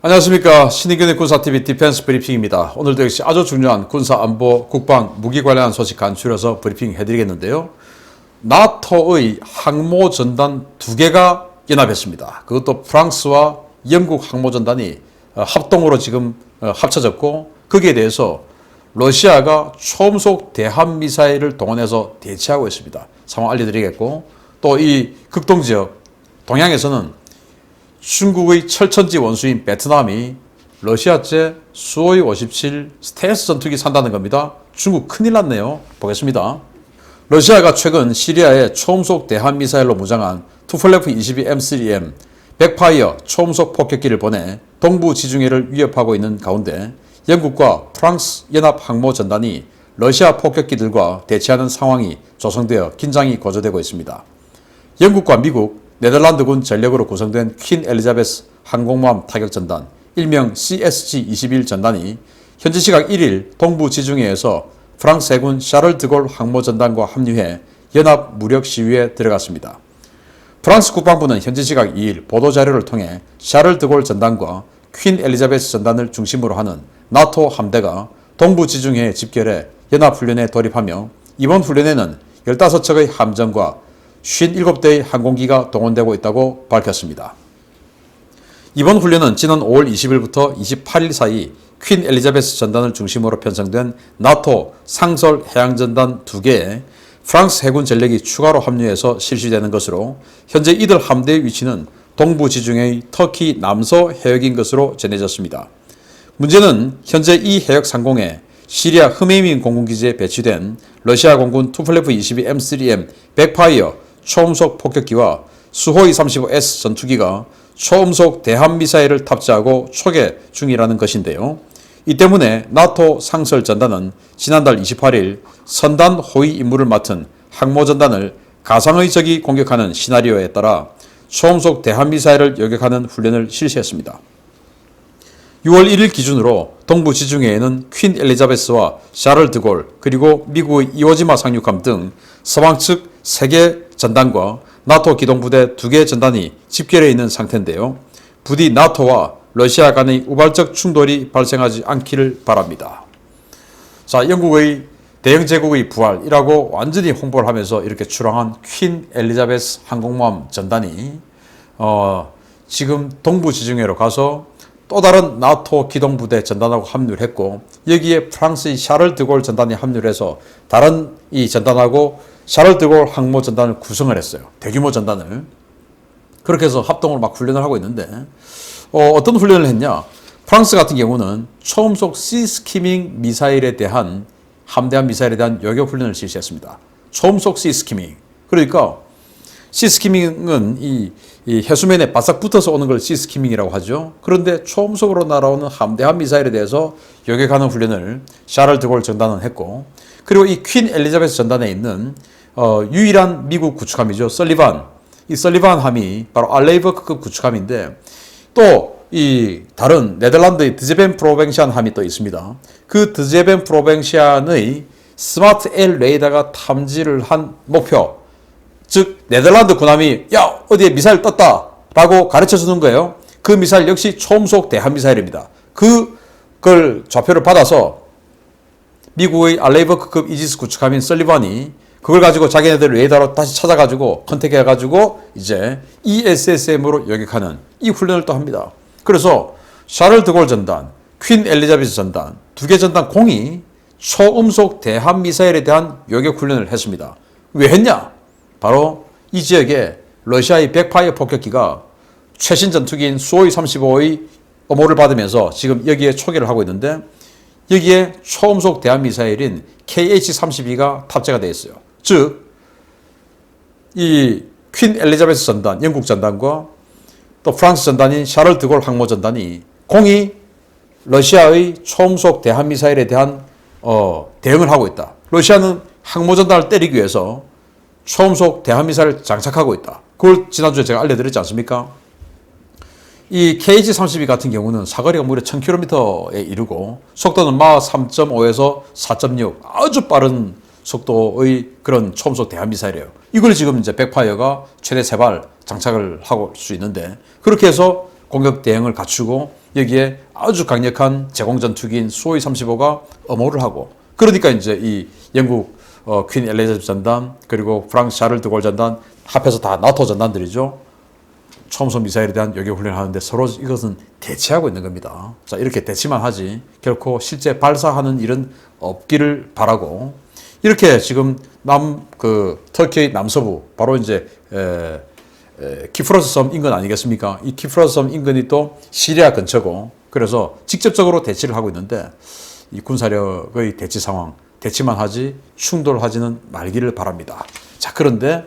안녕하십니까. 신의균의 군사TV 디펜스 브리핑입니다. 오늘도 역시 아주 중요한 군사안보, 국방, 무기 관련한 소식 간추려서 브리핑 해드리겠는데요. 나토의 항모전단 2개가 연합했습니다. 그것도 프랑스와 영국 항모전단이 합동으로 지금 합쳐졌고, 거기에 대해서 러시아가 초음속 대함미사일을 동원해서 대치하고 있습니다. 상황 알려드리겠고, 또 이 극동지역 동양에서는 중국의 철천지 원수인 베트남이 러시아제 수호이 57 스텔스 전투기 산다는 겁니다. 중국 큰일 났네요. 보겠습니다. 러시아가 최근 시리아에 초음속 대함미사일로 무장한 투플레프 22 M3M 백파이어 초음속 폭격기를 보내 동부 지중해를 위협하고 있는 가운데 영국과 프랑스 연합 항모전단이 러시아 폭격기들과 대치하는 상황이 조성되어 긴장이 고조되고 있습니다. 영국과 미국, 네덜란드군 전력으로 구성된 퀸 엘리자베스 항공모함 타격전단, 일명 CSG-21 전단이 현지 시각 1일 동부 지중해에서 프랑스 해군 샤를 드골 항모전단과 합류해 연합 무력 시위에 들어갔습니다. 프랑스 국방부는 현지 시각 2일 보도자료를 통해 샤를 드골 전단과 퀸 엘리자베스 전단을 중심으로 하는 나토 함대가 동부 지중해에 집결해 연합훈련에 돌입하며 이번 훈련에는 15척의 함정과 57대의 항공기가 동원되고 있다고 밝혔습니다. 이번 훈련은 지난 5월 20일부터 28일 사이 퀸 엘리자베스 전단을 중심으로 편성된 나토 상설 해양전단 2개에 프랑스 해군 전력이 추가로 합류해서 실시되는 것으로 현재 이들 함대의 위치는 동부 지중해의 터키 남서 해역인 것으로 전해졌습니다. 문제는 현재 이 해역 상공에 시리아 흐메이민 공군기지에 배치된 러시아 공군 투플레프 22 M3M 백파이어 초음속 폭격기와 수호이 35S 전투기가 초음속 대함미사일을 탑재하고 초계 중이라는 것인데요. 이 때문에 나토 상설 전단은 지난달 28일 선단 호위 임무를 맡은 항모전단을 가상의 적이 공격하는 시나리오에 따라 초음속 대함미사일을 요격하는 훈련을 실시했습니다. 6월 1일 기준으로 동부 지중해에는 퀸 엘리자베스와 샤를 드골 그리고 미국의 이오지마 상륙함 등 서방 측 3개 전단과 나토 기동부대 2개 전단이 집결해 있는 상태인데요. 부디 나토와 러시아 간의 우발적 충돌이 발생하지 않기를 바랍니다. 자, 영국의 대영 제국의 부활이라고 완전히 홍보를 하면서 이렇게 출항한 퀸 엘리자베스 항공모함 전단이 지금 동부 지중해로 가서 또 다른 나토 기동부대 전단하고 합류를 했고, 여기에 프랑스의 샤를 드골 전단이 합류를 해서 다른 이 전단하고 샤를 드골 항모 전단을 구성을 했어요. 대규모 전단을. 그렇게 해서 합동으로 막 훈련을 하고 있는데 어떤 훈련을 했냐? 프랑스 같은 경우는 초음속 시스키밍 미사일에 대한 함대한 미사일에 대한 요격 훈련을 실시했습니다. 초음속 시스키밍. 그러니까 시스키밍은 이 해수면에 바싹 붙어서 오는 걸 시스키밍이라고 하죠. 그런데 초음속으로 날아오는 함대한 미사일에 대해서 요격하는 훈련을 샤를 드골 전단은 했고, 그리고 이 퀸 엘리자베스 전단에 있는 유일한 미국 구축함이죠. 설리반. 이 설리반 함이 바로 알레이버급 구축함인데, 또 이 다른 네덜란드의 드제벤 프로벤시안 함이 또 있습니다. 그 드제벤 프로벤시안의 스마트 L 레이더가 탐지를 한 목표, 즉 네덜란드 군함이 야 어디에 미사일 떴다 라고 가르쳐 주는 거예요. 그 미사일 역시 초음속 대함미사일입니다. 그걸 좌표를 받아서 미국의 알레이버급 이지스 구축함인 설리반이 그걸 가지고 자기네들 레이더로 다시 찾아가지고 컨택해가지고 이제 ESSM으로 요격하는 이 훈련을 또 합니다. 그래서 샤를 드골 전단, 퀸 엘리자베스 전단 2개 전단 공이 초음속 대함미사일에 대한 요격 훈련을 했습니다. 왜 했냐? 바로 이 지역에 러시아의 백파이어 폭격기가 최신 전투기인 수호이 35의 엄호를 받으면서 지금 여기에 초계를 하고 있는데, 여기에 초음속 대함미사일인 KH-32가 탑재가 되어 있어요. 즉, 이 퀸 엘리자베스 전단, 영국 전단과 또 프랑스 전단인 샤를 드골 항모 전단이 공이 러시아의 초음속 대함미사일에 대한 대응을 하고 있다. 러시아는 항모 전단을 때리기 위해서 초음속 대함미사일을 장착하고 있다. 그걸 지난주에 제가 알려드렸지 않습니까? 이 KH-32 같은 경우는 사거리가 무려 1000km에 이르고 속도는 마 3.5에서 4.6 아주 빠른 속도의 그런 초음속 대함미사일이에요. 이걸 지금 이제 백파이어가 최대 3발 장착을 하고 수 있는데, 그렇게 해서 공격 대응을 갖추고 여기에 아주 강력한 제공전투기인 수호이 35가 엄호를 하고, 그러니까 이제 이 영국 퀸 엘리자베스 전단, 그리고 프랑스 샤를 드골 전단 합해서 다 나토 전단들이죠. 초음속 미사일에 대한 요격 훈련을 하는데 서로 이것은 대치하고 있는 겁니다. 자, 이렇게 대치만 하지 결코 실제 발사하는 일은 없기를 바라고, 이렇게 지금 터키의 남서부, 바로 이제 키프로스 섬 인근 아니겠습니까? 이 키프로스 섬 인근이 또 시리아 근처고, 그래서 직접적으로 대치를 하고 있는데, 이 군사력의 대치 상황, 대치만 하지 충돌하지는 말기를 바랍니다. 자, 그런데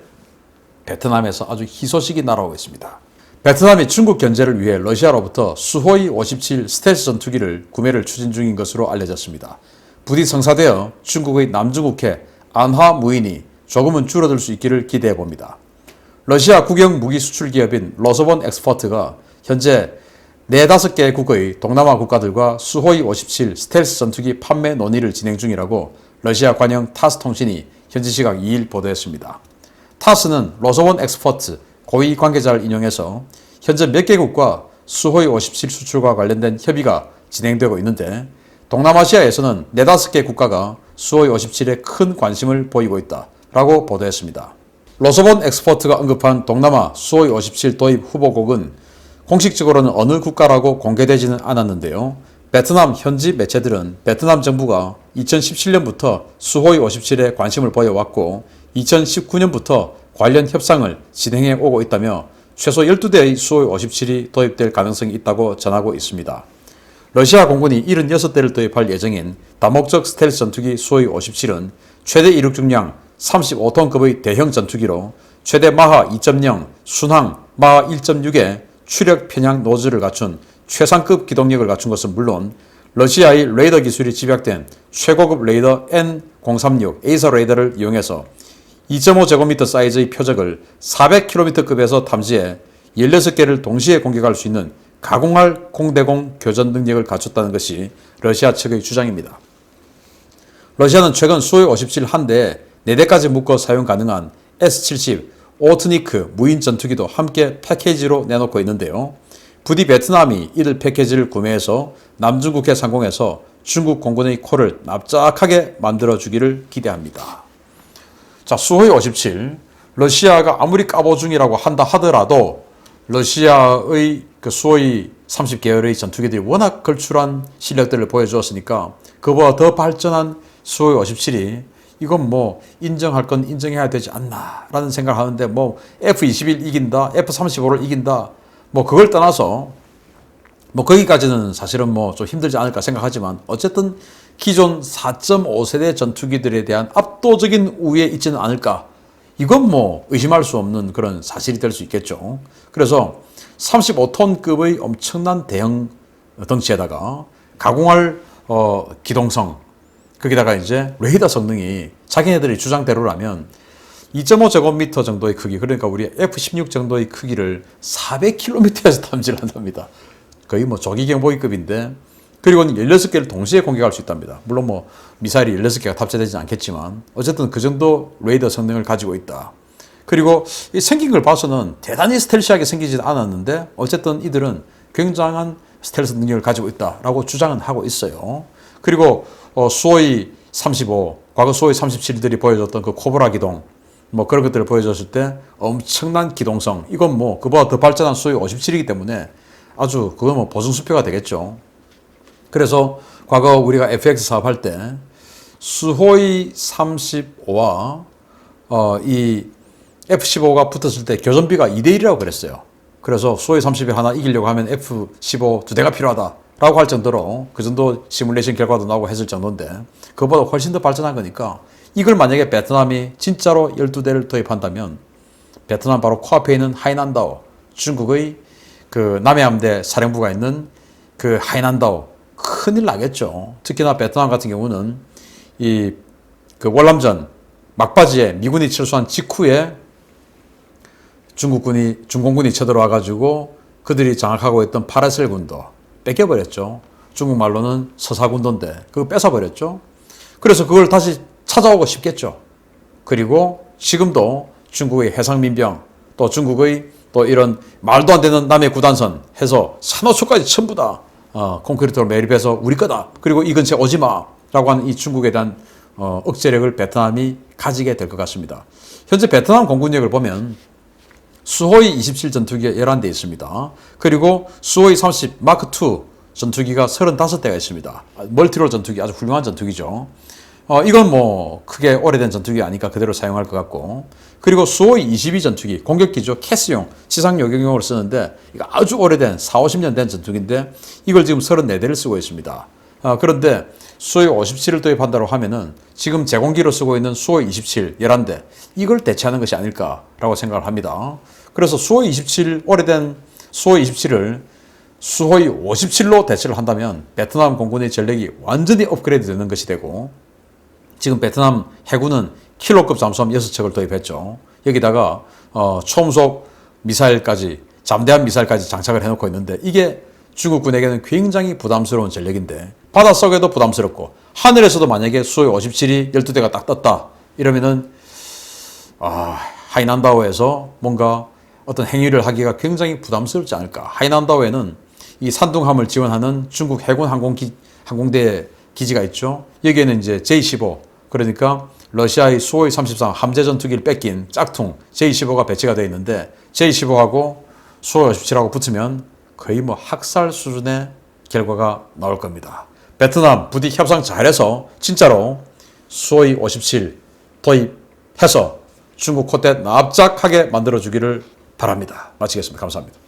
베트남에서 아주 희소식이 날아오고 있습니다. 베트남이 중국 견제를 위해 러시아로부터 수호이 57 스텔스 전투기를 구매를 추진 중인 것으로 알려졌습니다. 부디 성사되어 중국의 남중국해 안화 무인이 조금은 줄어들 수 있기를 기대해 봅니다. 러시아 국영 무기 수출 기업인 로서본 엑스포트가 현재 4-5개 국의 동남아 국가들과 수호이 57 스텔스 전투기 판매 논의를 진행 중이라고 러시아 관영 타스 통신이 현지 시각 2일 보도했습니다. 타스는 로서본 엑스포트 고위 관계자를 인용해서 현재 몇 개국과 수호이 57 수출과 관련된 협의가 진행되고 있는데, 동남아시아에서는 4-5개 국가가 수호이 57에 큰 관심을 보이고 있다라고 보도했습니다. 로서본 엑스포트가 언급한 동남아 수호이 57 도입 후보국은 공식적으로는 어느 국가라고 공개되지는 않았는데요. 베트남 현지 매체들은 베트남 정부가 2017년부터 수호이 57에 관심을 보여왔고 2019년부터 관련 협상을 진행해 오고 있다며 최소 12대의 수호이 57이 도입될 가능성이 있다고 전하고 있습니다. 러시아 공군이 76대를 도입할 예정인 다목적 스텔스 전투기 수호이 57은 최대 이륙 중량 35톤급의 대형 전투기로 최대 마하 2.0, 순항 마하 1.6의 추력 편향 노즐을 갖춘 최상급 기동력을 갖춘 것은 물론 러시아의 레이더 기술이 집약된 최고급 레이더 N036 에이서 레이더를 이용해서 2.5제곱미터 사이즈의 표적을 400km급에서 탐지해 16개를 동시에 공격할 수 있는 가공할 공대공 교전 능력을 갖췄다는 것이 러시아 측의 주장입니다. 러시아는 최근 수호이 57 한 대에 4대까지 묶어 사용 가능한 S-70 오트니크 무인 전투기도 함께 패키지로 내놓고 있는데요. 부디 베트남이 이들 패키지를 구매해서 남중국해 상공에서 중국 공군의 코를 납작하게 만들어주기를 기대합니다. 자, 수호이 57, 러시아가 아무리 까보중이라고 한다 하더라도 러시아의 그 수호이 30 계열의 전투기들이 워낙 걸출한 실력들을 보여주었으니까 그보다 더 발전한 수호이 57이 이건 뭐 인정할 건 인정해야 되지 않나 라는 생각을 하는데, 뭐 F-21 이긴다, F-35를 이긴다, 뭐 그걸 떠나서 뭐 거기까지는 사실은 뭐 좀 힘들지 않을까 생각하지만, 어쨌든 기존 4.5세대 전투기들에 대한 압도적인 우위에 있지는 않을까, 이건 뭐 의심할 수 없는 그런 사실이 될 수 있겠죠. 그래서 35톤급의 엄청난 대형 덩치에다가 가공할 기동성, 거기다가 이제 레이더 성능이 자기네들의 주장대로라면 2.5제곱미터 정도의 크기, 그러니까 우리 F-16 정도의 크기를 400km에서 탐지를 한답니다. 거의 뭐 조기경보기급인데, 그리고는 16개를 동시에 공격할 수 있답니다. 물론 뭐 미사일이 16개가 탑재되지는 않겠지만 어쨌든 그 정도 레이더 성능을 가지고 있다. 그리고 이 생긴 걸 봐서는 대단히 스텔시하게 생기지 않았는데 어쨌든 이들은 굉장한 스텔스 능력을 가지고 있다라고 주장은 하고 있어요. 그리고 수호이 35, 과거 수호이 37들이 보여줬던 그 코브라 기동, 뭐 그런 것들을 보여줬을 때 엄청난 기동성, 이건 뭐 그보다 더 발전한 수호이 57이기 때문에 아주 그건 뭐 보증수표가 되겠죠. 그래서 과거 우리가 FX 사업할 때 수호이 35와 이 F-15가 붙었을 때 교전비가 2대1이라고 그랬어요. 그래서 수호이 30이 하나 이기려고 하면 F-15 2대가 필요하다 라고 할 정도로, 그 정도 시뮬레이션 결과도 나오고 했을 정도인데 그것보다 훨씬 더 발전한 거니까, 이걸 만약에 베트남이 진짜로 12대를 도입한다면 베트남 바로 코앞에 있는 하이난다오, 중국의 그 남해함대 사령부가 있는 그 하이난다오, 큰일 나겠죠. 특히나 베트남 같은 경우는 이 그 월남전 막바지에 미군이 철수한 직후에 중공군이 쳐들어와 가지고 그들이 장악하고 있던 파라셀 군도 뺏겨버렸죠. 중국 말로는 서사군도인데 그거 뺏어버렸죠. 그래서 그걸 다시 찾아오고 싶겠죠. 그리고 지금도 중국의 해상민병, 또 중국의 또 이런 말도 안 되는 남해 구단선 해서 산호초까지 전부 다 콘크리트로 매립해서 우리 거다. 그리고 이 근처에 오지 마라고 하는 이 중국에 대한 억제력을 베트남이 가지게 될 것 같습니다. 현재 베트남 공군력을 보면 수호이 27 전투기가 11대 있습니다. 그리고 수호이 30 마크 2 전투기가 35대가 있습니다. 멀티롤 전투기 아주 훌륭한 전투기죠. 이건 뭐 크게 오래된 전투기가 아니까 그대로 사용할 것 같고, 그리고 수호이 22 전투기 공격기죠. 캐스용 지상 요격용으로 쓰는데 이거 아주 오래된 40-50년 된 전투기인데 이걸 지금 34대를 쓰고 있습니다. 그런데 수호이 57을 도입한다고 하면은 지금 제공기로 쓰고 있는 수호이 27 11대 이걸 대체하는 것이 아닐까라고 생각을 합니다. 그래서 수호이 27 오래된 수호이 27을 수호이 57로 대체를 한다면 베트남 공군의 전력이 완전히 업그레이드 되는 것이 되고, 지금 베트남 해군은 킬로급 잠수함 6척을 도입했죠. 여기다가 초음속 미사일까지, 잠대한 미사일까지 장착을 해놓고 있는데 이게 중국군에게는 굉장히 부담스러운 전력인데, 바닷속에도 부담스럽고 하늘에서도 만약에 수호이 57이 12대가 딱 떴다 이러면은 하이난다오에서 뭔가 어떤 행위를 하기가 굉장히 부담스럽지 않을까. 하이난다오에는 이 산둥함을 지원하는 중국 해군 항공대 기지가 있죠. 여기에는 이제 J-15, 그러니까 러시아의 수호이 33 함재 전투기를 뺏긴 짝퉁 J-15가 배치가 되어 있는데, J-15하고 수호이 57하고 붙으면 거의 뭐 학살 수준의 결과가 나올 겁니다. 베트남 부디 협상 잘해서 진짜로 수호이 57 도입해서 중국 콧대 납작하게 만들어주기를 바랍니다. 마치겠습니다. 감사합니다.